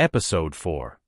Episode 4.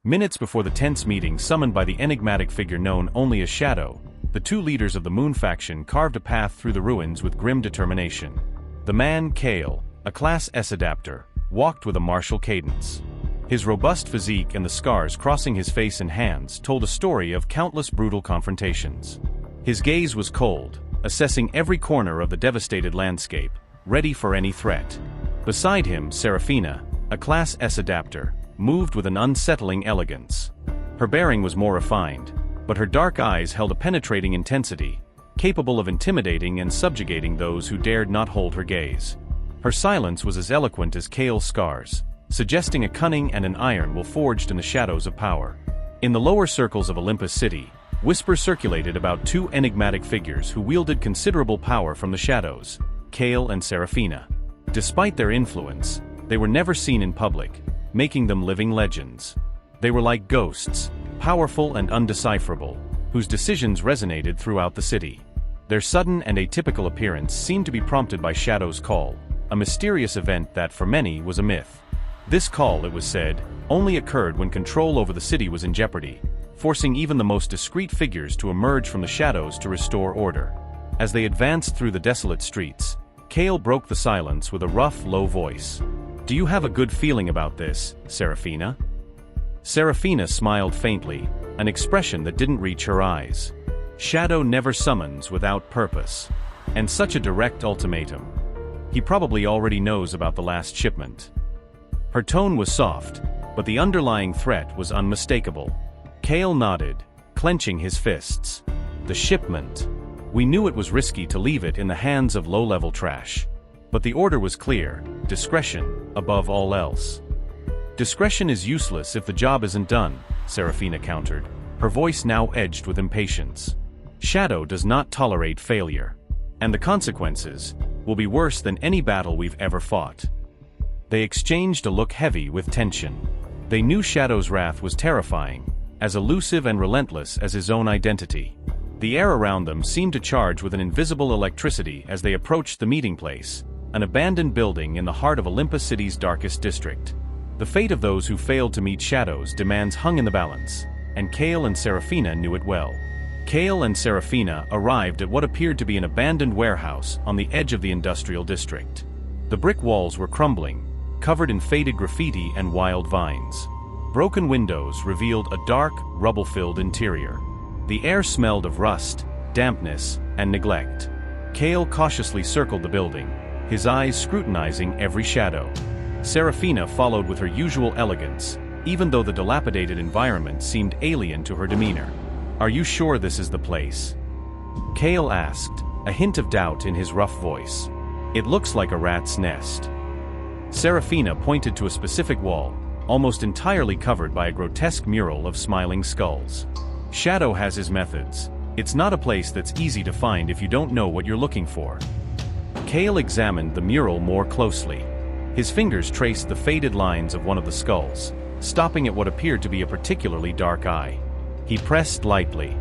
Minutes before the tense meeting summoned by the enigmatic figure known only as Shadow, the two leaders of the Moon faction carved a path through the ruins with grim determination. The man, Kael, a Class S adapter, walked with a martial cadence. His robust physique and the scars crossing his face and hands told a story of countless brutal confrontations. His gaze was cold, assessing every corner of the devastated landscape, ready for any threat. Beside him, Seraphina, a Class S adapter, moved with an unsettling elegance. Her bearing was more refined, but her dark eyes held a penetrating intensity, capable of intimidating and subjugating those who dared not hold her gaze. Her silence was as eloquent as Kael's scars, suggesting a cunning and an iron will forged in the shadows of power. In the lower circles of Olympus City, whispers circulated about two enigmatic figures who wielded considerable power from the shadows, Kael and Seraphina. Despite their influence, they were never seen in public, making them living legends. They were like ghosts, powerful and undecipherable, whose decisions resonated throughout the city. Their sudden and atypical appearance seemed to be prompted by Shadow's call, a mysterious event that for many was a myth. This call, it was said, only occurred when control over the city was in jeopardy, forcing even the most discreet figures to emerge from the shadows to restore order. As they advanced through the desolate streets, Kael broke the silence with a rough, low voice. "Do you have a good feeling about this, Seraphina?" Seraphina smiled faintly, an expression that didn't reach her eyes. Shadow never summons without purpose. And such a direct ultimatum. He probably already knows about the last shipment. Her tone was soft, but the underlying threat was unmistakable. Kael nodded, clenching his fists. The shipment. We knew it was risky to leave it in the hands of low-level trash. But the order was clear: discretion, above all else. Discretion is useless if the job isn't done, Seraphina countered, her voice now edged with impatience. Shadow does not tolerate failure. And the consequences will be worse than any battle we've ever fought. They exchanged a look heavy with tension. They knew Shadow's wrath was terrifying, as elusive and relentless as his own identity. The air around them seemed to charge with an invisible electricity as they approached the meeting place, an abandoned building in the heart of Olympus City's darkest district. The fate of those who failed to meet Shadow's demands hung in the balance, and Kael and Seraphina knew it well. Kael and Seraphina arrived at what appeared to be an abandoned warehouse on the edge of the industrial district. The brick walls were crumbling, covered in faded graffiti and wild vines. Broken windows revealed a dark, rubble-filled interior. The air smelled of rust, dampness, and neglect. Kael cautiously circled the building, his eyes scrutinizing every shadow. Seraphina followed with her usual elegance, even though the dilapidated environment seemed alien to her demeanor. "Are you sure this is the place?" Kael asked, a hint of doubt in his rough voice. "It looks like a rat's nest." Seraphina pointed to a specific wall, almost entirely covered by a grotesque mural of smiling skulls. "Shadow has his methods. It's not a place that's easy to find if you don't know what you're looking for." Kael examined the mural more closely. His fingers traced the faded lines of one of the skulls, stopping at what appeared to be a particularly dark eye. He pressed lightly.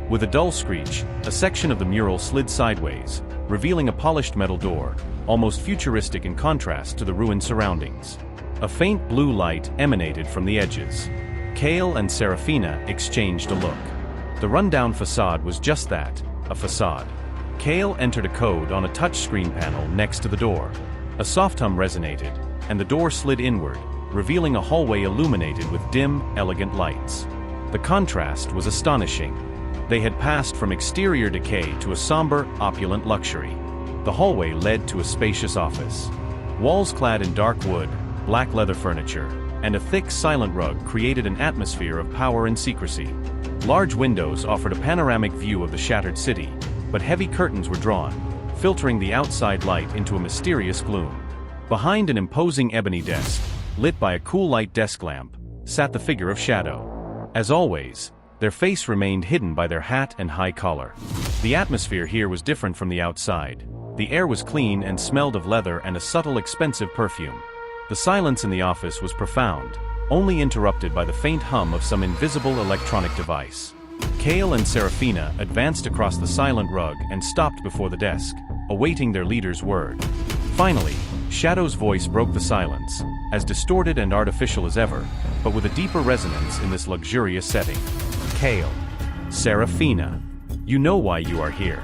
With a dull screech, a section of the mural slid sideways, revealing a polished metal door, almost futuristic in contrast to the ruined surroundings. A faint blue light emanated from the edges. Kael and Seraphina exchanged a look. The rundown facade was just that, a facade. Kael entered a code on a touchscreen panel next to the door. A soft hum resonated, and the door slid inward, revealing a hallway illuminated with dim, elegant lights. The contrast was astonishing. They had passed from exterior decay to a somber, opulent luxury. The hallway led to a spacious office. Walls clad in dark wood, black leather furniture, and a thick, silent rug created an atmosphere of power and secrecy. Large windows offered a panoramic view of the shattered city, but heavy curtains were drawn, filtering the outside light into a mysterious gloom. Behind an imposing ebony desk, lit by a cool light desk lamp, sat the figure of Shadow. As always, their face remained hidden by their hat and high collar. The atmosphere here was different from the outside. The air was clean and smelled of leather and a subtle, expensive perfume. The silence in the office was profound, only interrupted by the faint hum of some invisible electronic device. Kael and Seraphina advanced across the silent rug and stopped before the desk, awaiting their leader's word. Finally, Shadow's voice broke the silence, as distorted and artificial as ever, but with a deeper resonance in this luxurious setting. Kael, Seraphina, you know why you are here.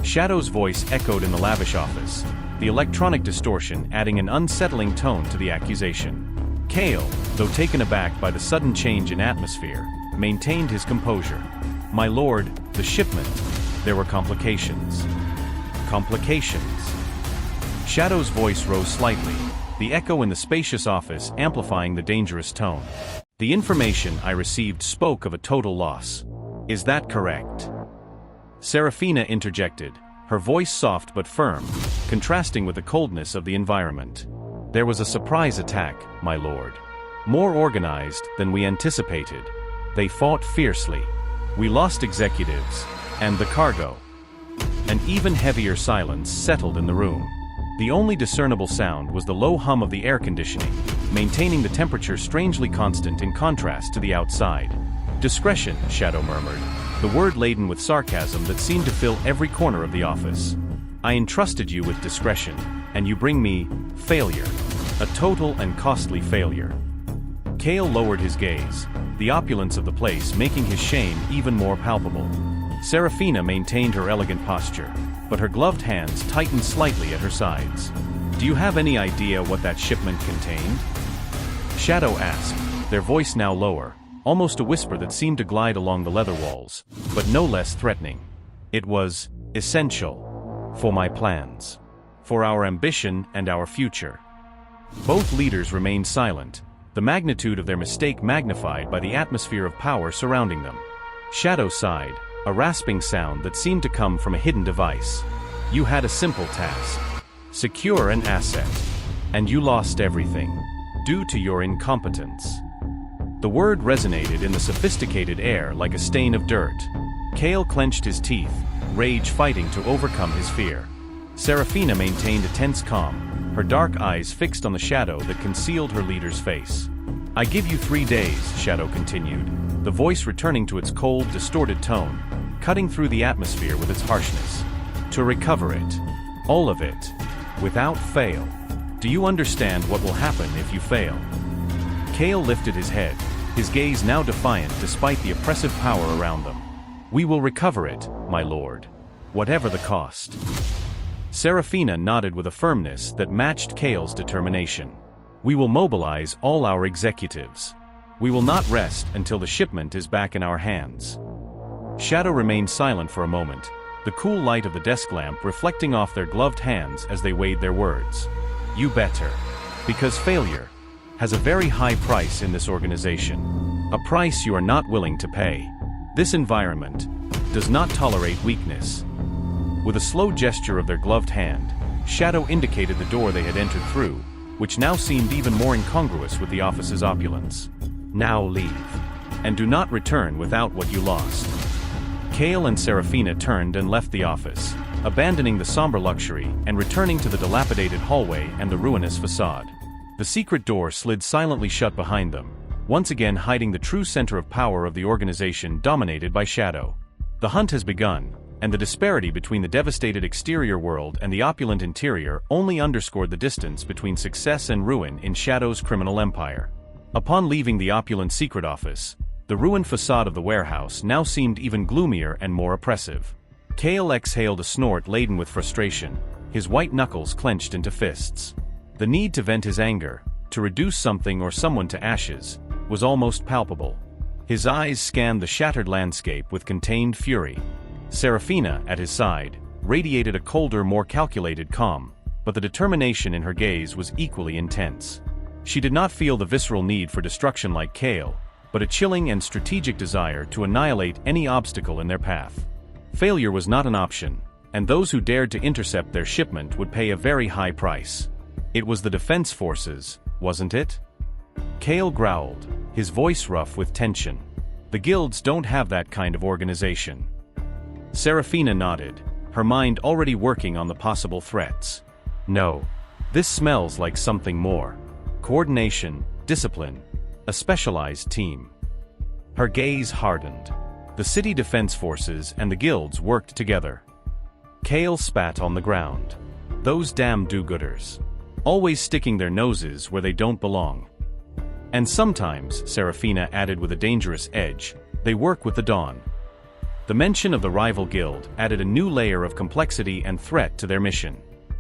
Shadow's voice echoed in the lavish office, the electronic distortion adding an unsettling tone to the accusation. Kael, though taken aback by the sudden change in atmosphere, maintained his composure. My lord, the shipment. There were complications. Complications. Shadow's voice rose slightly, the echo in the spacious office amplifying the dangerous tone. The information I received spoke of a total loss. Is that correct? Seraphina interjected, her voice soft but firm, contrasting with the coldness of the environment. There was a surprise attack, my lord. More organized than we anticipated. They fought fiercely. We lost executives, and the cargo. An even heavier silence settled in the room. The only discernible sound was the low hum of the air conditioning, maintaining the temperature strangely constant in contrast to the outside. Discretion, Shadow murmured, the word laden with sarcasm that seemed to fill every corner of the office. I entrusted you with discretion, and you bring me failure. A total and costly failure. Kael lowered his gaze, the opulence of the place making his shame even more palpable. Seraphina maintained her elegant posture, but her gloved hands tightened slightly at her sides. Do you have any idea what that shipment contained? Shadow asked, their voice now lower, almost a whisper that seemed to glide along the leather walls, but no less threatening. It was essential for my plans, for our ambition and our future. Both leaders remained silent, the magnitude of their mistake magnified by the atmosphere of power surrounding them. Shadow sighed, a rasping sound that seemed to come from a hidden device. You had a simple task. Secure an asset. And you lost everything. Due to your incompetence. The word resonated in the sophisticated air like a stain of dirt. Kael clenched his teeth, rage fighting to overcome his fear. Seraphina maintained a tense calm, her dark eyes fixed on the shadow that concealed her leader's face. I give you 3 days, Shadow continued, the voice returning to its cold, distorted tone, cutting through the atmosphere with its harshness. To recover it. All of it. Without fail. Do you understand what will happen if you fail? Kael lifted his head, his gaze now defiant despite the oppressive power around them. We will recover it, my lord. Whatever the cost. Seraphina nodded with a firmness that matched Kael's determination. We will mobilize all our executives. We will not rest until the shipment is back in our hands. Shadow remained silent for a moment, the cool light of the desk lamp reflecting off their gloved hands as they weighed their words. You better. Because failure has a very high price in this organization. A price you are not willing to pay. This environment does not tolerate weakness. With a slow gesture of their gloved hand, Shadow indicated the door they had entered through, which now seemed even more incongruous with the office's opulence. Now leave. And do not return without what you lost. Kael and Seraphina turned and left the office, abandoning the somber luxury and returning to the dilapidated hallway and the ruinous facade. The secret door slid silently shut behind them, once again hiding the true center of power of the organization dominated by Shadow. The hunt has begun, and the disparity between the devastated exterior world and the opulent interior only underscored the distance between success and ruin in Shadow's criminal empire. Upon leaving the opulent secret office, the ruined facade of the warehouse now seemed even gloomier and more oppressive. Kael exhaled a snort laden with frustration, his white knuckles clenched into fists. The need to vent his anger, to reduce something or someone to ashes, was almost palpable. His eyes scanned the shattered landscape with contained fury. Seraphina, at his side, radiated a colder, more calculated calm, but the determination in her gaze was equally intense. She did not feel the visceral need for destruction like Kael, but a chilling and strategic desire to annihilate any obstacle in their path. Failure was not an option, and those who dared to intercept their shipment would pay a very high price. It was the defense forces, wasn't it? Kael growled, his voice rough with tension. The guilds don't have that kind of organization. Seraphina nodded, her mind already working on the possible threats. No. This smells like something more. Coordination, discipline, a specialized team. Her gaze hardened. The city defense forces and the guilds worked together. Kael spat on the ground. Those damn do-gooders. always sticking their noses where they don't belong. And sometimes, Seraphina added with a dangerous edge, they work with the Dawn. The mention of the rival guild added a new layer of complexity and threat to their mission.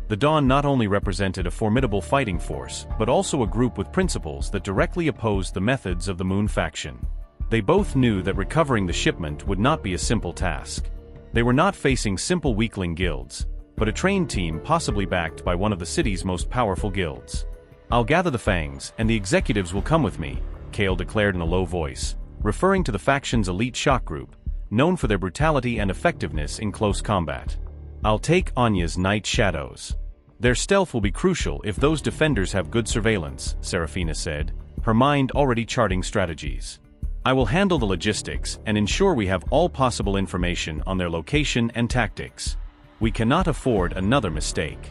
The Dawn not only represented a formidable fighting force, but also a group with principles that directly opposed the methods of the Moon faction. They both knew that recovering the shipment would not be a simple task. They were not facing simple weakling guilds, but a trained team possibly backed by one of the city's most powerful guilds. "I'll gather the fangs, and the executives will come with me," Kael declared in a low voice, referring to the faction's elite shock group, known for their brutality and effectiveness in close combat. "I'll take Anya's night shadows. Their stealth will be crucial if those defenders have good surveillance," Seraphina said, her mind already charting strategies. "I will handle the logistics and ensure we have all possible information on their location and tactics. We cannot afford another mistake."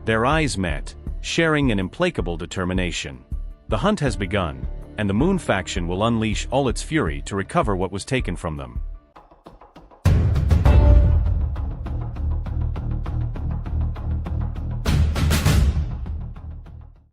Their eyes met, sharing an implacable determination. The hunt has begun, and the Moon faction will unleash all its fury to recover what was taken from them.